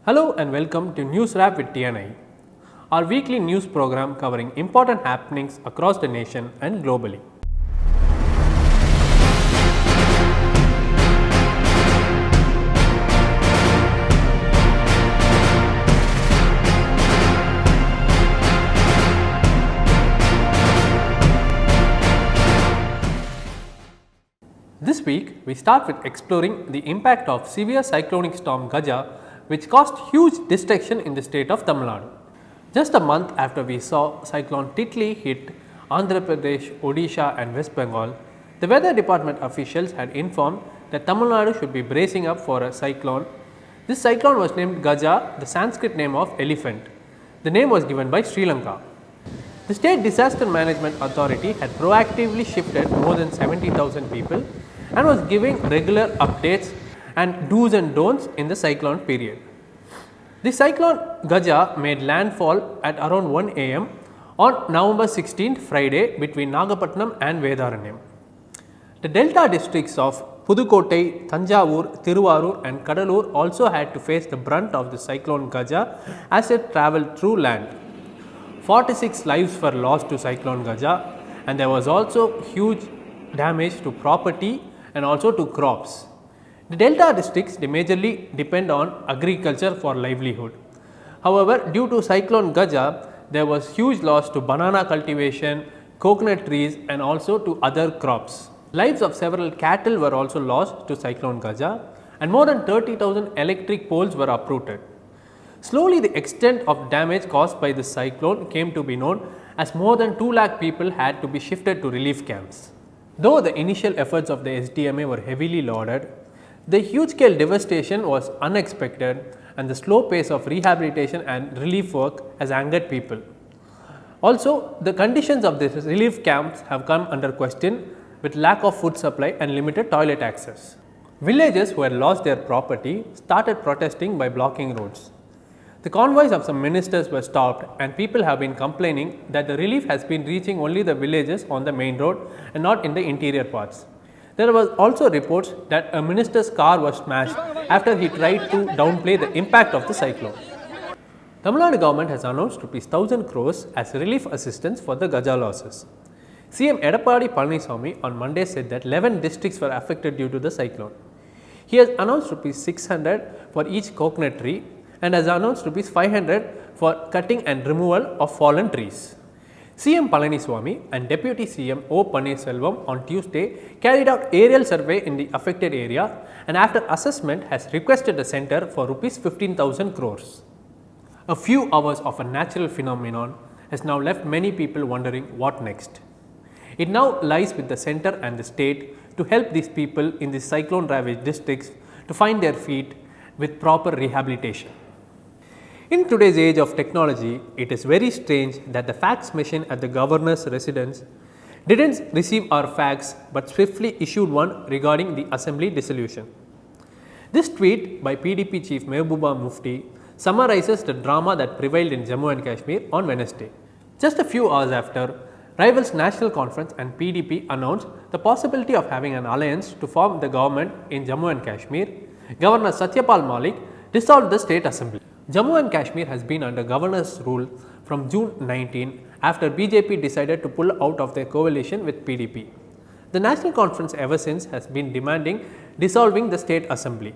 Hello and welcome to News Wrap with TNIE, our weekly news program covering important happenings across the nation and globally. This week, we start with exploring the impact of severe cyclonic storm Gaja, which caused huge destruction in the state of Tamil Nadu. Just a month after we saw cyclone Titli hit Andhra Pradesh, Odisha and West Bengal, the weather department officials had informed that Tamil Nadu should be bracing up for a cyclone. This cyclone was named Gaja, the Sanskrit name of elephant. The name was given by Sri Lanka. The State Disaster Management Authority had proactively shifted more than 70,000 people and was giving regular updates and do's and don'ts in the cyclone period. The cyclone Gaja made landfall at around 1 am on November 16th Friday between Nagapattinam and Vedaranyam. The delta districts of Pudukkottai, Thanjavur, Thiruvarur and Kadalur also had to face the brunt of the cyclone Gaja as it travelled through land. 46 lives were lost to cyclone Gaja and there was also huge damage to property and also to crops. The delta districts majorly depend on agriculture for livelihood. However, due to cyclone Gaja, there was huge loss to banana cultivation, coconut trees and also to other crops. Lives of several cattle were also lost to cyclone Gaja and more than 30,000 electric poles were uprooted. Slowly, the extent of damage caused by the cyclone came to be known as more than 2 lakh people had to be shifted to relief camps. Though the initial efforts of the SDMA were heavily lauded, the huge scale devastation was unexpected and the slow pace of rehabilitation and relief work has angered people. Also, the conditions of the relief camps have come under question with lack of food supply and limited toilet access. Villagers who had lost their property started protesting by blocking roads. The convoys of some ministers were stopped and people have been complaining that the relief has been reaching only the villages on the main road and not in the interior parts. There was also reports that a minister's car was smashed after he tried to downplay the impact of the cyclone. Tamil Nadu government has announced ₹1,000 crores as relief assistance for the Gaja losses. CM Edappadi Palaniswamy on Monday said that 11 districts were affected due to the cyclone. He has announced ₹600 for each coconut tree and has announced ₹500 for cutting and removal of fallen trees. CM Palaniswamy and Deputy CM O. Pannirselvam on Tuesday carried out aerial survey in the affected area and after assessment has requested the centre for ₹15,000 crores. A few hours of a natural phenomenon has now left many people wondering what next. It now lies with the centre and the state to help these people in the cyclone ravaged districts to find their feet with proper rehabilitation. In today's age of technology, it is very strange that the fax machine at the governor's residence didn't receive our fax but swiftly issued one regarding the assembly dissolution. This tweet by PDP chief Mehbooba Mufti summarizes the drama that prevailed in Jammu and Kashmir on Wednesday. Just a few hours after, Rivals National Conference and PDP announced the possibility of having an alliance to form the government in Jammu and Kashmir, Governor Satyapal Malik dissolved the state assembly. Jammu and Kashmir has been under governor's rule from June 19 after BJP decided to pull out of their coalition with PDP. The National Conference ever since has been demanding dissolving the state assembly.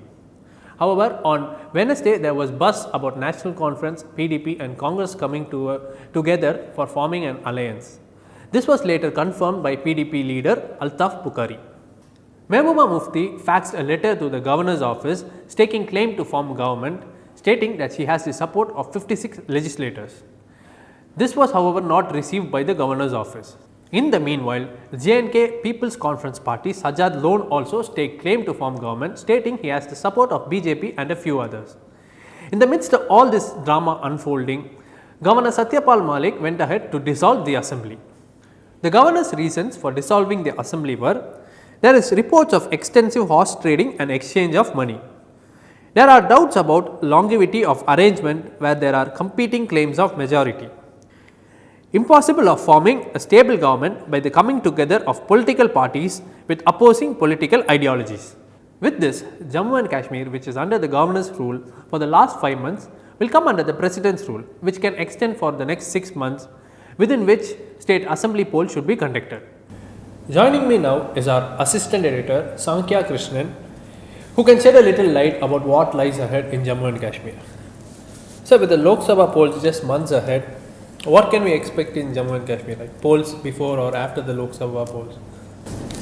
However, on Wednesday there was buzz about National Conference, PDP and Congress coming together for forming an alliance. This was later confirmed by PDP leader Altaf Bukhari. Mehbooba Mufti faxed a letter to the governor's office staking claim to form government, stating that she has the support of 56 legislators. This was however not received by the governor's office. In the meanwhile, the J&K People's Conference Party Sajad Lone also staked claim to form government, stating he has the support of BJP and a few others. In the midst of all this drama unfolding, Governor Satyapal Malik went ahead to dissolve the assembly. The governor's reasons for dissolving the assembly were, there is reports of extensive horse trading and exchange of money. There are doubts about longevity of arrangement where there are competing claims of majority. Impossible of forming a stable government by the coming together of political parties with opposing political ideologies. With this, Jammu and Kashmir, which is under the governor's rule for the last 5 months, will come under the president's rule, which can extend for the next 6 months, within which state assembly polls should be conducted. Joining me now is our assistant editor Sankhya Krishnan, who can shed a little light about what lies ahead in Jammu and Kashmir. So, with the Lok Sabha polls just months ahead, what can we expect in Jammu and Kashmir, like polls before or after the Lok Sabha polls?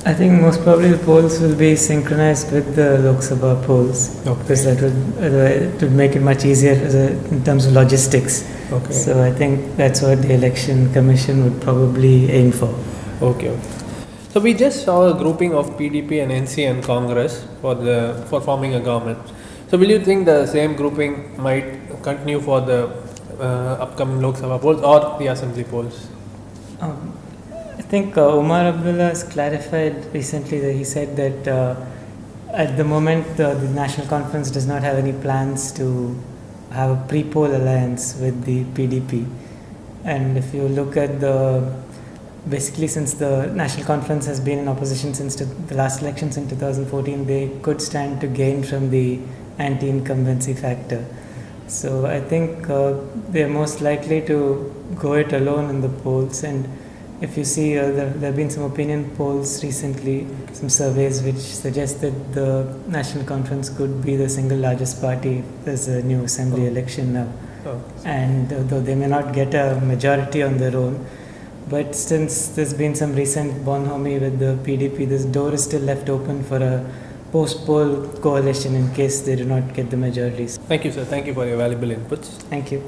I think most probably the polls will be synchronized with the Lok Sabha polls, because that would make it much easier in terms of logistics. Okay. So I think that's what the election commission would probably aim for. Okay. So we just saw a grouping of PDP and NC and Congress for forming a government. So will you think the same grouping might continue for the upcoming Lok Sabha polls or the assembly polls? I think Umar Abdullah has clarified recently that he said that at the moment the National Conference does not have any plans to have a pre-poll alliance with the PDP. And if you look at basically since the National Conference has been in opposition since the last elections in 2014, they could stand to gain from the anti-incumbency factor. So I think they're most likely to go it alone in the polls. And if you see, there have been some opinion polls recently, some surveys which suggest that the National Conference could be the single largest party if there's a new assembly election now. And though they may not get a majority on their own, but since there's been some recent bonhomie with the PDP, this door is still left open for a post-poll coalition in case they do not get the majorities. Thank you, sir. Thank you for your valuable inputs. Thank you.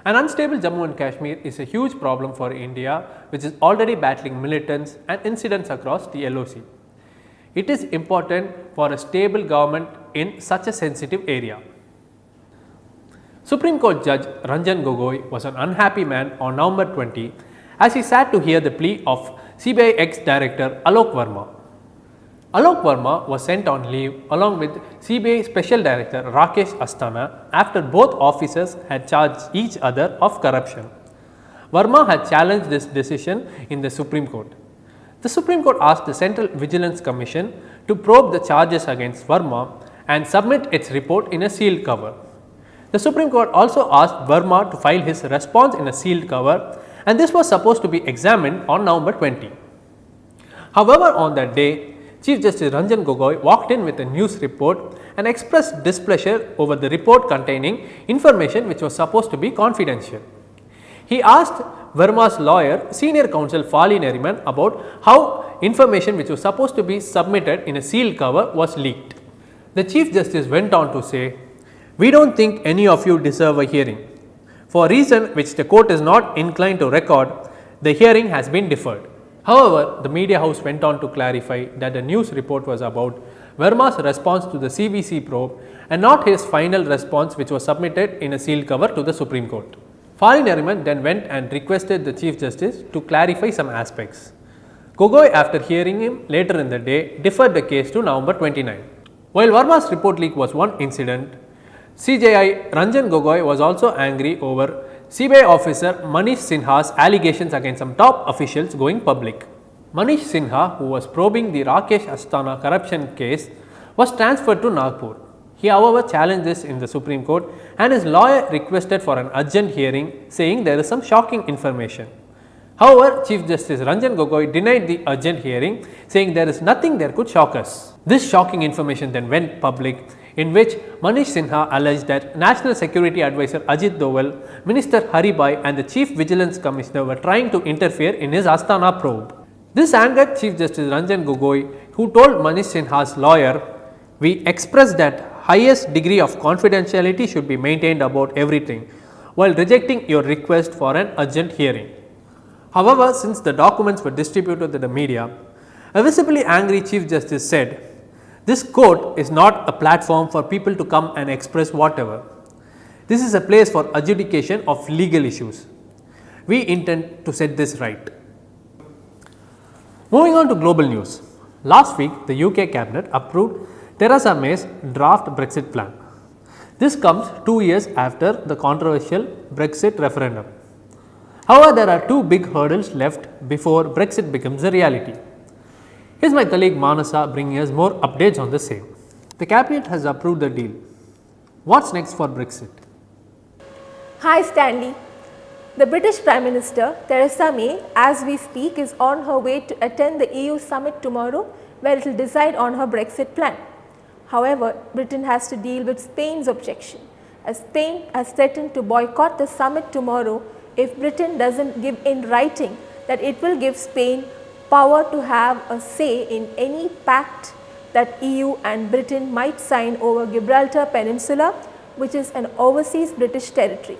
An unstable Jammu and Kashmir is a huge problem for India, which is already battling militants and incidents across the LOC. It is important for a stable government in such a sensitive area. Supreme Court Judge Ranjan Gogoi was an unhappy man on November 20 as he sat to hear the plea of CBI ex-director Alok Verma. Alok Verma was sent on leave along with CBI Special Director Rakesh Asthana after both officers had charged each other of corruption. Verma had challenged this decision in the Supreme Court. The Supreme Court asked the Central Vigilance Commission to probe the charges against Verma and submit its report in a sealed cover. The Supreme Court also asked Verma to file his response in a sealed cover, and this was supposed to be examined on November 20. However, on that day, Chief Justice Ranjan Gogoi walked in with a news report and expressed displeasure over the report containing information which was supposed to be confidential. He asked Verma's lawyer, Senior Counsel Fali Nariman, about how information which was supposed to be submitted in a sealed cover was leaked. The Chief Justice went on to say, "We don't think any of you deserve a hearing. For a reason which the court is not inclined to record, the hearing has been deferred." However, the media house went on to clarify that the news report was about Verma's response to the CVC probe and not his final response, which was submitted in a sealed cover to the Supreme Court. Fali Nariman then went and requested the Chief Justice to clarify some aspects. Gogoi, after hearing him later in the day, deferred the case to November 29. While Verma's report leak was one incident, CJI Ranjan Gogoi was also angry over CBI officer Manish Sinha's allegations against some top officials going public. Manish Sinha, who was probing the Rakesh Asthana corruption case, was transferred to Nagpur. He, however, challenged this in the Supreme Court and his lawyer requested for an urgent hearing, saying there is some shocking information. However, Chief Justice Ranjan Gogoi denied the urgent hearing, saying there is nothing that could shock us. This shocking information then went public, in which Manish Sinha alleged that National Security Advisor Ajit Doval, Minister Haribhai and the Chief Vigilance Commissioner were trying to interfere in his Astana probe. This angered Chief Justice Ranjan Gogoi, who told Manish Sinha's lawyer, "We express that highest degree of confidentiality should be maintained about everything, while rejecting your request for an urgent hearing." However, since the documents were distributed to the media, a visibly angry Chief Justice said, "This court is not a platform for people to come and express whatever. This is a place for adjudication of legal issues. We intend to set this right." Moving on to global news. Last week, the UK cabinet approved Theresa May's draft Brexit plan. This comes 2 years after the controversial Brexit referendum. However, there are two big hurdles left before Brexit becomes a reality. Here's my colleague Manasa bringing us more updates on the same. The cabinet has approved the deal. What's next for Brexit? Hi Stanley. The British Prime Minister Theresa May, as we speak, is on her way to attend the EU summit tomorrow, where it will decide on her Brexit plan. However, Britain has to deal with Spain's objection, as Spain has threatened to boycott the summit tomorrow if Britain doesn't give in writing that it will give Spain power to have a say in any pact that EU and Britain might sign over Gibraltar Peninsula, which is an overseas British territory.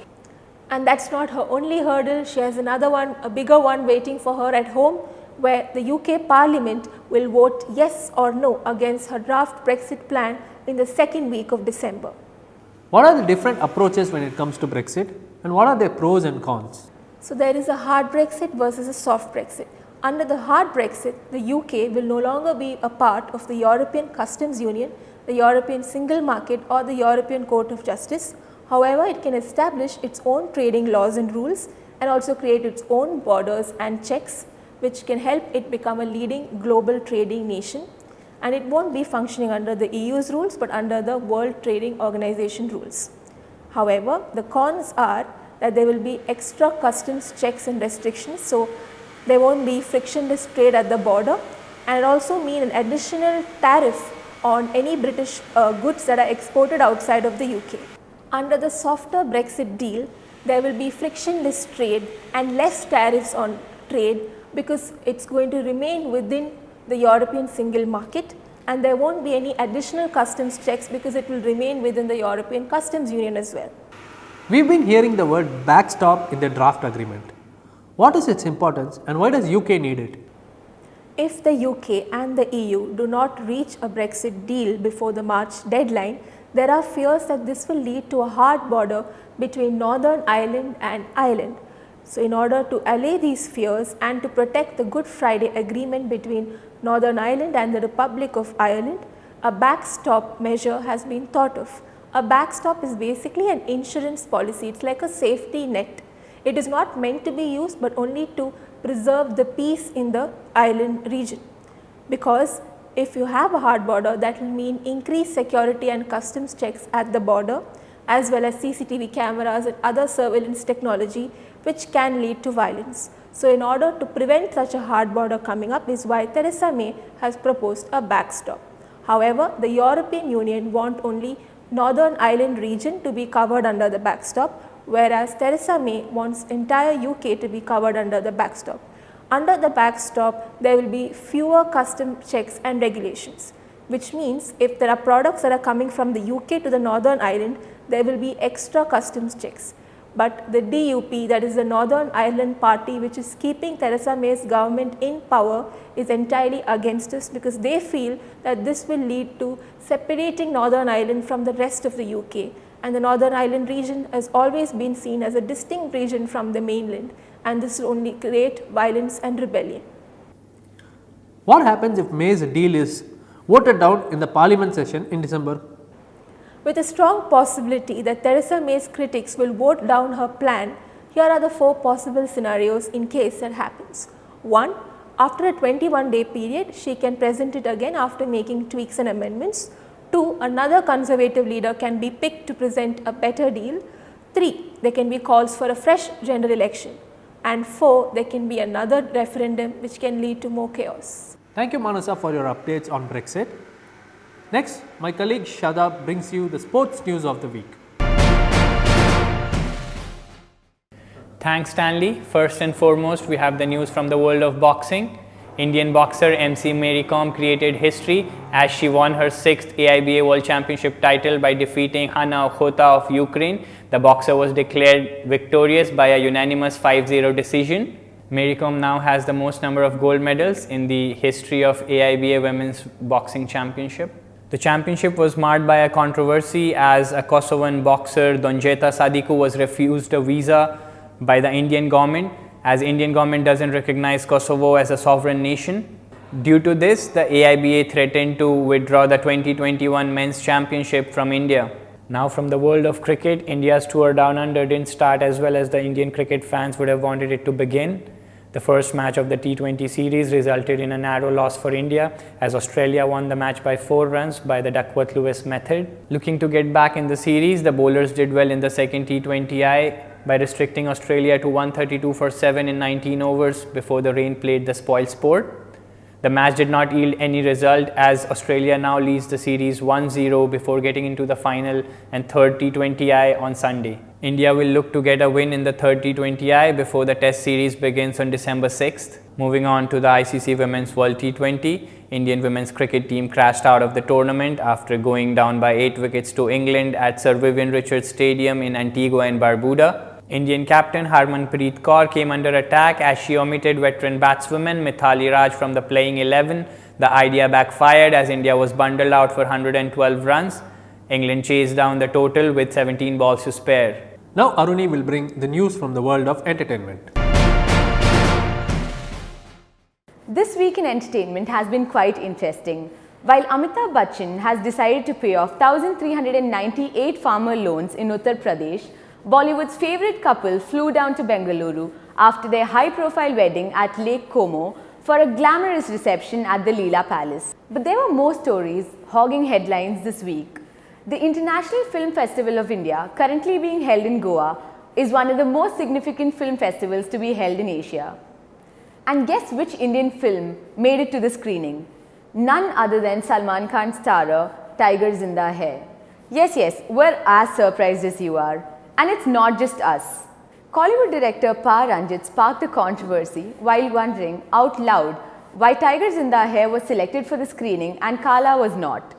And that's not her only hurdle. She has another one, a bigger one waiting for her at home, where the UK Parliament will vote yes or no against her draft Brexit plan in the second week of December. What are the different approaches when it comes to Brexit, and what are their pros and cons? So there is a hard Brexit versus a soft Brexit. Under the hard Brexit, the UK will no longer be a part of the European Customs Union, the European Single Market or the European Court of Justice. However, it can establish its own trading laws and rules and also create its own borders and checks, which can help it become a leading global trading nation. And it won't be functioning under the EU's rules, but under the World Trading Organization rules. However, the cons are that there will be extra customs checks and restrictions, so there won't be frictionless trade at the border, and it also mean an additional tariff on any British goods that are exported outside of the UK. Under the softer Brexit deal, there will be frictionless trade and less tariffs on trade, because it's going to remain within the European single market, and there won't be any additional customs checks because it will remain within the European Customs Union as well. We've been hearing the word backstop in the draft agreement. What is its importance and why does UK need it? If the UK and the EU do not reach a Brexit deal before the March deadline, there are fears that this will lead to a hard border between Northern Ireland and Ireland. So, in order to allay these fears and to protect the Good Friday Agreement between Northern Ireland and the Republic of Ireland, a backstop measure has been thought of. A backstop is basically an insurance policy. It's like a safety net. It is not meant to be used, but only to preserve the peace in the island region. Because if you have a hard border, that will mean increased security and customs checks at the border, as well as CCTV cameras and other surveillance technology, which can lead to violence. So, in order to prevent such a hard border coming up is why Theresa May has proposed a backstop. However, the European Union want only Northern Ireland region to be covered under the backstop, whereas Theresa May wants entire UK to be covered under the backstop. Under the backstop, there will be fewer custom checks and regulations, which means if there are products that are coming from the UK to the Northern Ireland, there will be extra customs checks. But the DUP, that is the Northern Ireland party, which is keeping Theresa May's government in power, is entirely against this, because they feel that this will lead to separating Northern Ireland from the rest of the UK. And the Northern Ireland region has always been seen as a distinct region from the mainland, and this will only create violence and rebellion. What happens if May's deal is voted down in the Parliament session in December? With a strong possibility that Theresa May's critics will vote down her plan, here are the 4 possible scenarios in case that happens. 1. After a 21-day period, she can present it again after making tweaks and amendments. 2. Another conservative leader can be picked to present a better deal. 3. There can be calls for a fresh general election. And 4. There can be another referendum which can lead to more chaos. Thank you, Manasa, for your updates on Brexit. Next, my colleague Shadab brings you the sports news of the week. Thanks, Stanley. First and foremost, we have the news from the world of boxing. Indian boxer MC Mary Kom created history as she won her 6th AIBA World Championship title by defeating Hanna Okhota of Ukraine. The boxer was declared victorious by a unanimous 5-0 decision. Mary Kom now has the most number of gold medals in the history of AIBA Women's Boxing Championship. The championship was marred by a controversy as a Kosovan boxer Donjeta Sadiku was refused a visa by the Indian government, as Indian government doesn't recognize Kosovo as a sovereign nation. Due to this, the AIBA threatened to withdraw the 2021 Men's Championship from India. Now from the world of cricket, India's tour down under didn't start as well as the Indian cricket fans would have wanted it to begin. The first match of the T20 series resulted in a narrow loss for India as Australia won the match by 4 runs by the Duckworth-Lewis method. Looking to get back in the series, the bowlers did well in the second T20I by restricting Australia to 132 for 7 in 19 overs before the rain played the spoil sport. The match did not yield any result as Australia now leads the series 1-0 before getting into the final and third T20I on Sunday. India will look to get a win in the third T20I before the Test series begins on December 6th. Moving on to the ICC Women's World T20, Indian women's cricket team crashed out of the tournament after going down by 8 wickets to England at Sir Vivian Richards Stadium in Antigua and Barbuda. Indian captain Harmanpreet Kaur came under attack as she omitted veteran batswoman Mithali Raj from the playing 11. The idea backfired as India was bundled out for 112 runs. England chased down the total with 17 balls to spare. Now Aruni will bring the news from the world of entertainment. This week in entertainment has been quite interesting. While Amitabh Bachchan has decided to pay off 1,398 farmer loans in Uttar Pradesh, Bollywood's favourite couple flew down to Bengaluru after their high-profile wedding at Lake Como for a glamorous reception at the Leela Palace. But there were more stories hogging headlines this week. The International Film Festival of India, currently being held in Goa, is one of the most significant film festivals to be held in Asia. And guess which Indian film made it to the screening? None other than Salman Khan's starrer, Tiger Zinda Hai. Yes, we're as surprised as you are. And it's not just us. Kollywood director Pa Ranjit sparked a controversy while wondering out loud why Tiger Zinda Hai was selected for the screening and Kala was not.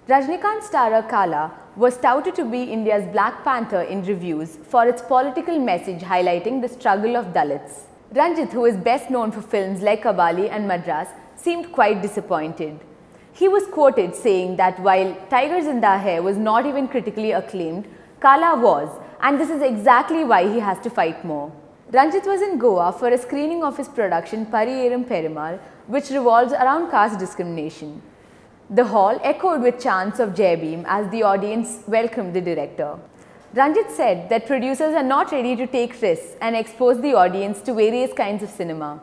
Rajnikant starrer Kala was touted to be India's Black Panther in reviews for its political message highlighting the struggle of Dalits. Ranjit, who is best known for films like Kabali and Madras, seemed quite disappointed. He was quoted saying that while Tiger Zinda Hai was not even critically acclaimed, Kala was, and this is exactly why he has to fight more. Ranjit was in Goa for a screening of his production Pariyerum Perumal, which revolves around caste discrimination. The hall echoed with chants of Jai Bhim as the audience welcomed the director. Ranjit said that producers are not ready to take risks and expose the audience to various kinds of cinema.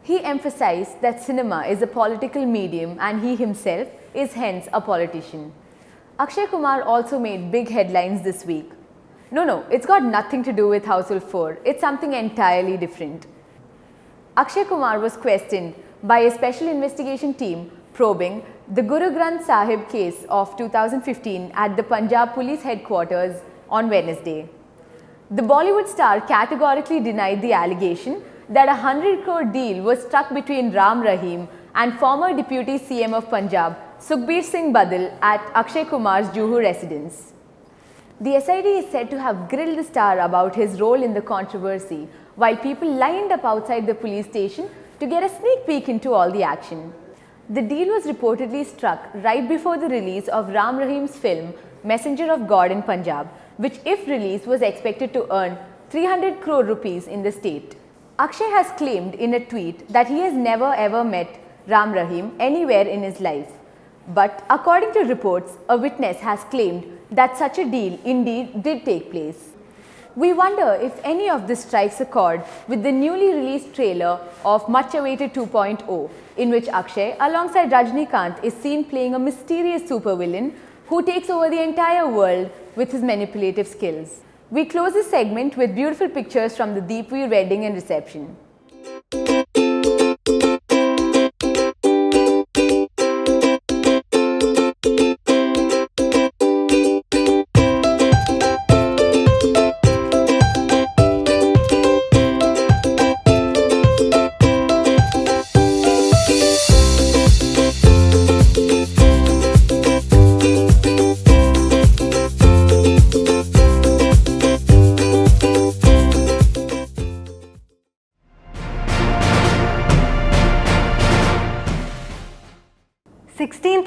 He emphasized that cinema is a political medium and he himself is hence a politician. Akshay Kumar also made big headlines this week. No, it's got nothing to do with Household 4. It's something entirely different. Akshay Kumar was questioned by a special investigation team probing the Guru Granth Sahib case of 2015 at the Punjab Police Headquarters on Wednesday. The Bollywood star categorically denied the allegation that a 100 crore deal was struck between Ram Rahim and former Deputy CM of Punjab, Sukhbir Singh Badal, at Akshay Kumar's Juhu residence. The SID is said to have grilled the star about his role in the controversy, while people lined up outside the police station to get a sneak peek into all the action. The deal was reportedly struck right before the release of Ram Rahim's film Messenger of God in Punjab, which if released was expected to earn 300 crore rupees in the state. Akshay has claimed in a tweet that he has never ever met Ram Rahim anywhere in his life. But according to reports, a witness has claimed that such a deal indeed did take place. We wonder if any of this strikes a chord with the newly released trailer of Much Awaited 2.0, in which Akshay alongside Rajnikant is seen playing a mysterious supervillain who takes over the entire world with his manipulative skills. We close this segment with beautiful pictures from the Deepveer wedding and reception.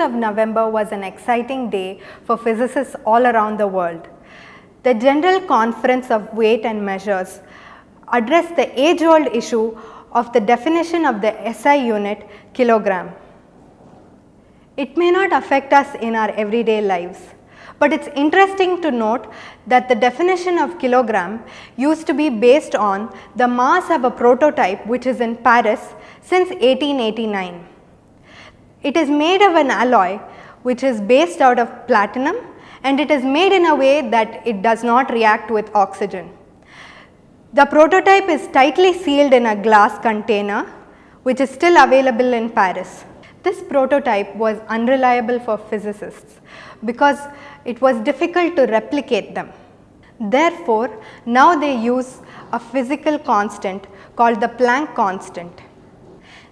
Of November was an exciting day for physicists all around the world. The General Conference of Weight and Measures addressed the age-old issue of the definition of the SI unit, kilogram. It may not affect us in our everyday lives, But it's interesting to note that the definition of kilogram used to be based on the mass of a prototype which is in Paris since 1889. It is made of an alloy which is based out of platinum, and it is made in a way that it does not react with oxygen. The prototype is tightly sealed in a glass container which is still available in Paris. This prototype was unreliable for physicists because it was difficult to replicate them. Therefore, now they use a physical constant called the Planck constant.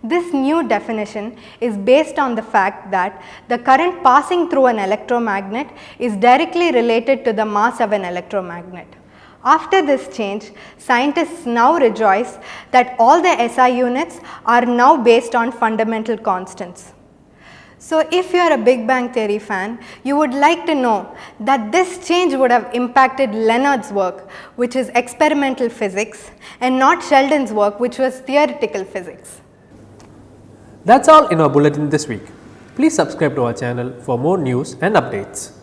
This new definition is based on the fact that the current passing through an electromagnet is directly related to the mass of an electromagnet. After this change, scientists now rejoice that all the SI units are now based on fundamental constants. So, if you are a Big Bang Theory fan, you would like to know that this change would have impacted Leonard's work, which is experimental physics, and not Sheldon's work, which was theoretical physics. That's all in our bulletin this week. Please subscribe to our channel for more news and updates.